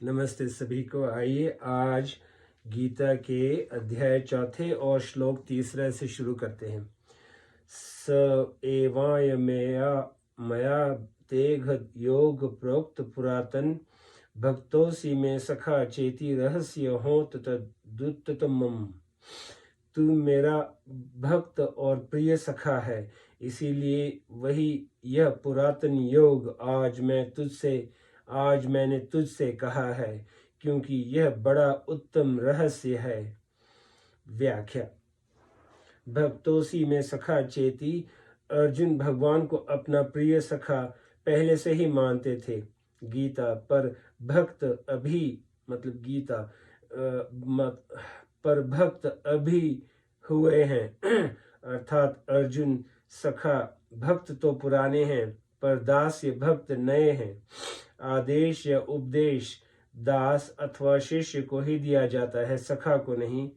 नमस्ते सभी को। आइए आज गीता के अध्याय 4 और श्लोक 3 से शुरू करते हैं। स एवाय मया तेघ योग प्रोक्त पुरातन भक्तोसी में सखा चेती रहस्य हो तदुत्तमम्। तू मेरा भक्त और प्रिय सखा है, इसीलिए वही यह पुरातन योग आज मैंने तुझसे कहा है, क्योंकि यह बड़ा उत्तम रहस्य है। व्याख्या। भक्तोसी में सखा चेती। अर्जुन भगवान को अपना प्रिय सखा पहले से ही मानते थे। गीता पर भक्त अभी मतलब गीता पर भक्त अभी हुए हैं अर्थात अर्जुन सखा भक्त तो पुराने हैं, पर दास्य भक्त नए हैं। आदेश या उपदेश दास अथवा शिष्य को ही दिया जाता है, सखा को नहीं।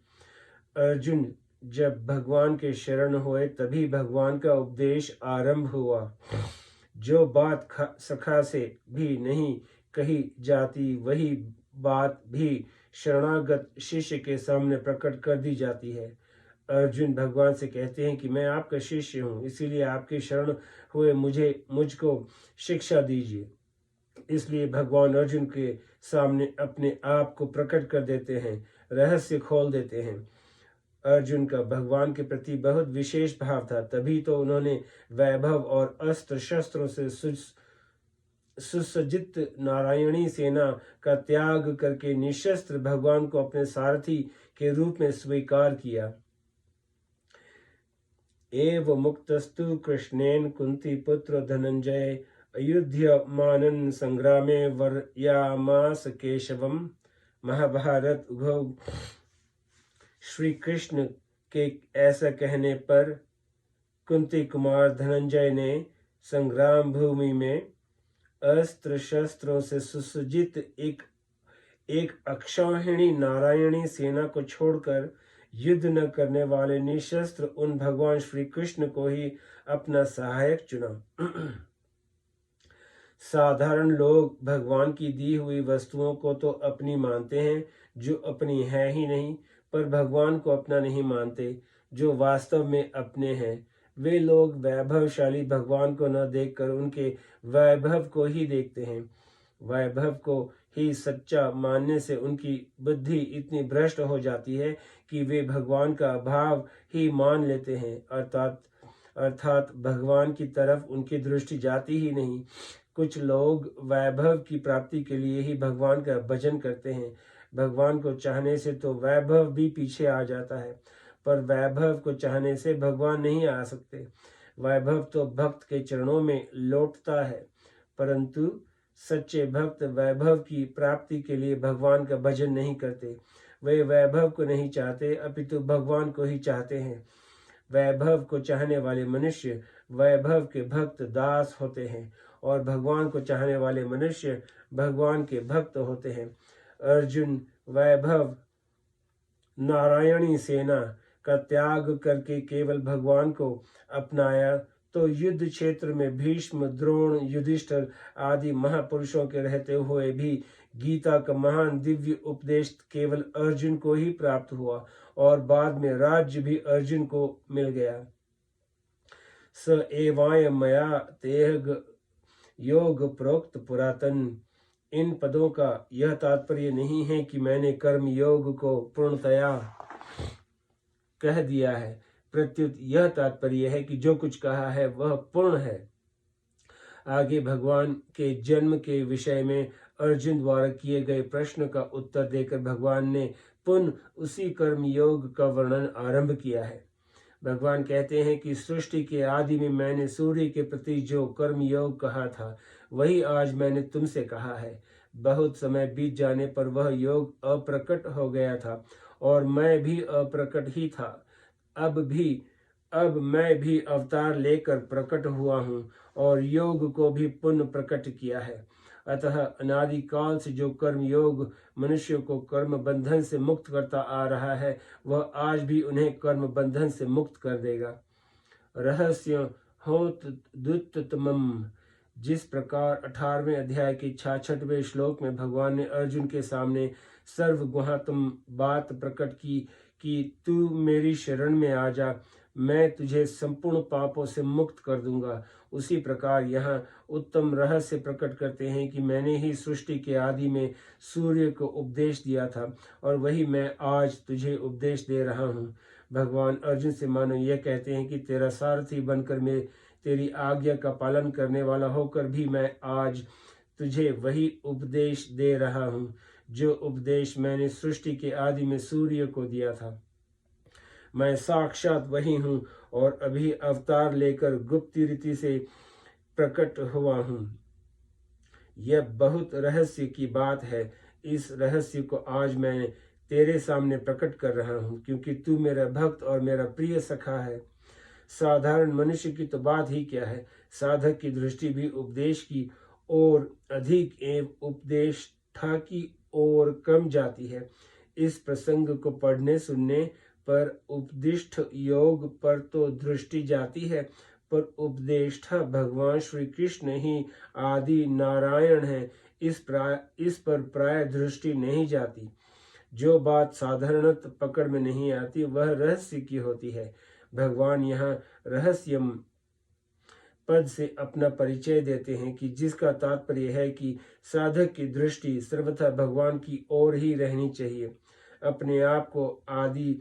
अर्जुन जब भगवान के शरण हुए तभी भगवान का उपदेश आरंभ हुआ। जो बात सखा से भी नहीं कही जाती, वही बात भी शरणागत शिष्य के सामने प्रकट कर दी जाती है। अर्जुन भगवान से कहते हैं कि मैं आपका शिष्य हूँ, इसीलिए आपके शरण हुए मुझको शिक्षा दीजिए। इसलिए भगवान अर्जुन के सामने अपने आप को प्रकट कर देते हैं, रहस्य खोल देते हैं। अर्जुन का भगवान के प्रति बहुत विशेष भाव था, तभी तो उन्होंने वैभव और अस्त्र शस्त्रों से सुसज्जित नारायणी सेना का त्याग करके निशस्त्र भगवान को अपने सारथी के रूप में स्वीकार किया। एव मुक्तस्तु कृष्णेन कुंती पुत्र धनंजय अयुध्यमानन संग्रामे वर्यामास केशवम। महाभारत उघौ। श्री कृष्ण के ऐसा कहने पर कुंती कुमार धनंजय ने संग्राम भूमि में अस्त्र शस्त्रों से सुसज्जित एक अक्षौहिणी नारायणी सेना को छोड़कर युद्ध न करने वाले निशस्त्र उन भगवान श्री कृष्ण को ही अपना सहायक चुना। साधारण लोग भगवान की दी हुई वस्तुओं को तो अपनी मानते हैं जो अपनी है ही नहीं, पर भगवान को अपना नहीं मानते जो वास्तव में अपने हैं। वे लोग वैभवशाली भगवान को न देखकर उनके वैभव को ही देखते हैं। वैभव को ही सच्चा मानने से उनकी बुद्धि इतनी भ्रष्ट हो जाती है कि वे भगवान का अभाव ही मान लेते हैं, अर्थात भगवान की तरफ उनकी दृष्टि जाती ही नहीं। कुछ लोग वैभव की प्राप्ति के लिए ही भगवान का भजन करते हैं। भगवान को चाहने से तो वैभव भी पीछे आ जाता है, पर वैभव को चाहने से भगवान नहीं आ सकते। वैभव तो भक्त के चरणों में लौटता है, परंतु सच्चे भक्त वैभव की प्राप्ति के लिए भगवान का भजन नहीं करते। वे वैभव को नहीं चाहते, अपितु भगवान को ही चाहते हैं। वैभव को चाहने वाले मनुष्य वैभव के भक्त दास होते हैं, और भगवान को चाहने वाले मनुष्य भगवान के भक्त होते हैं। अर्जुन वैभव नारायणी सेना का त्याग करके केवल भगवान को अपनाया, तो युद्ध क्षेत्र में भीष्म, द्रोण, युधिष्ठिर आदि महापुरुषों के रहते हुए भी गीता का महान दिव्य उपदेश केवल अर्जुन को ही प्राप्त हुआ, और बाद में राज्य भी अर्जुन को मिल गया। स एवाय मया तेह योग प्रोक्त पुरातन। इन पदों का यह तात्पर्य नहीं है कि मैंने कर्म योग को पूर्णतया कह दिया है, प्रत्युत यह तात्पर्य है कि जो कुछ कहा है वह पूर्ण है। आगे भगवान के जन्म के विषय में अर्जुन द्वारा किए गए प्रश्न का उत्तर देकर भगवान ने पुनः उसी कर्म योग का वर्णन आरंभ किया है। भगवान कहते हैं कि सृष्टि के आदि में मैंने सूर्य के प्रति जो कर्म योग कहा था, वही आज मैंने तुमसे कहा है। बहुत समय बीत जाने पर वह योग अप्रकट हो गया था, और मैं भी अप्रकट ही था। अब मैं भी अवतार लेकर प्रकट हुआ हूँ, और योग को भी पुनः प्रकट किया है। अतः अनादिकाल से जो कर्म योग मनुष्य को कर्म बंधन से मुक्त करता आ रहा है, वह आज भी उन्हें कर्म बंधन से मुक्त कर देगा। रहस्य होत दुत्तमम्। जिस प्रकार 18वें अध्याय के 66वें श्लोक में भगवान ने अर्जुन के सामने सर्वगुहात्म बात प्रकट की कि तू मेरी शरण में आ जा, मैं तुझे संपूर्ण पापों से मुक्त कर दूंगा, उसी प्रकार यहाँ उत्तम रहस्य प्रकट करते हैं कि मैंने ही सृष्टि के आदि में सूर्य को उपदेश दिया था और वही मैं आज तुझे उपदेश दे रहा हूँ। भगवान अर्जुन से मानो यह कहते हैं कि तेरा सारथी बनकर मैं तेरी आज्ञा का पालन करने वाला होकर भी मैं आज तुझे वही उपदेश दे रहा हूँ जो उपदेश मैंने सृष्टि के आदि में सूर्य को दिया था। मैं साक्षात वही हूँ और अभी अवतार लेकर गुप्त रीति से प्रकट हुआ हूँ। यह बहुत रहस्य की बात है। इस रहस्य को आज मैं तेरे सामने प्रकट कर रहा हूँ क्योंकि तू मेरा भक्त और मेरा प्रिय सखा है। साधारण मनुष्य की तो बात ही क्या है, साधक की दृष्टि भी उपदेश की ओर अधिक एवं उपदेष्टा की ओर कम जाती है। इस प्रसंग को पढ़ने सुनने पर उपदिष्ट योग पर तो दृष्टि जाती है, पर उपदेष्टा भगवान श्री कृष्ण ही आदि नारायण है, इस पर प्राय दृष्टि नहीं जाती। जो बात साधारणतः पकड़ में नहीं आती वह रहस्य की होती है। भगवान यहाँ रहस्यम पद से अपना परिचय देते हैं कि जिसका तात्पर्य है कि साधक की दृष्टि सर्वथा भगवान की ओर ही रहनी चाहिए। अपने आप को आदि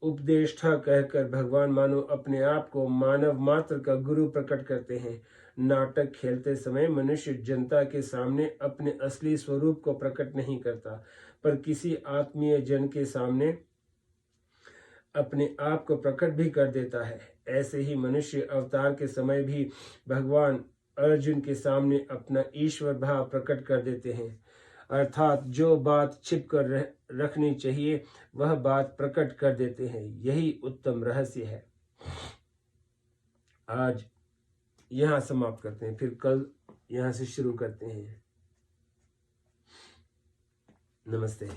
उपदेष्टा कहकर भगवान मानो अपने आप को मानव मात्र का गुरु प्रकट करते हैं। नाटक खेलते समय मनुष्य जनता के सामने अपने असली स्वरूप को प्रकट नहीं करता, पर किसी आत्मीय जन के सामने अपने आप को प्रकट भी कर देता है। ऐसे ही मनुष्य अवतार के समय भी भगवान अर्जुन के सामने अपना ईश्वर भाव प्रकट कर देते हैं, अर्थात जो बात छिप कर रखनी चाहिए वह बात प्रकट कर देते हैं। यही उत्तम रहस्य है। आज यहाँ समाप्त करते हैं, फिर कल यहाँ से शुरू करते हैं। नमस्ते।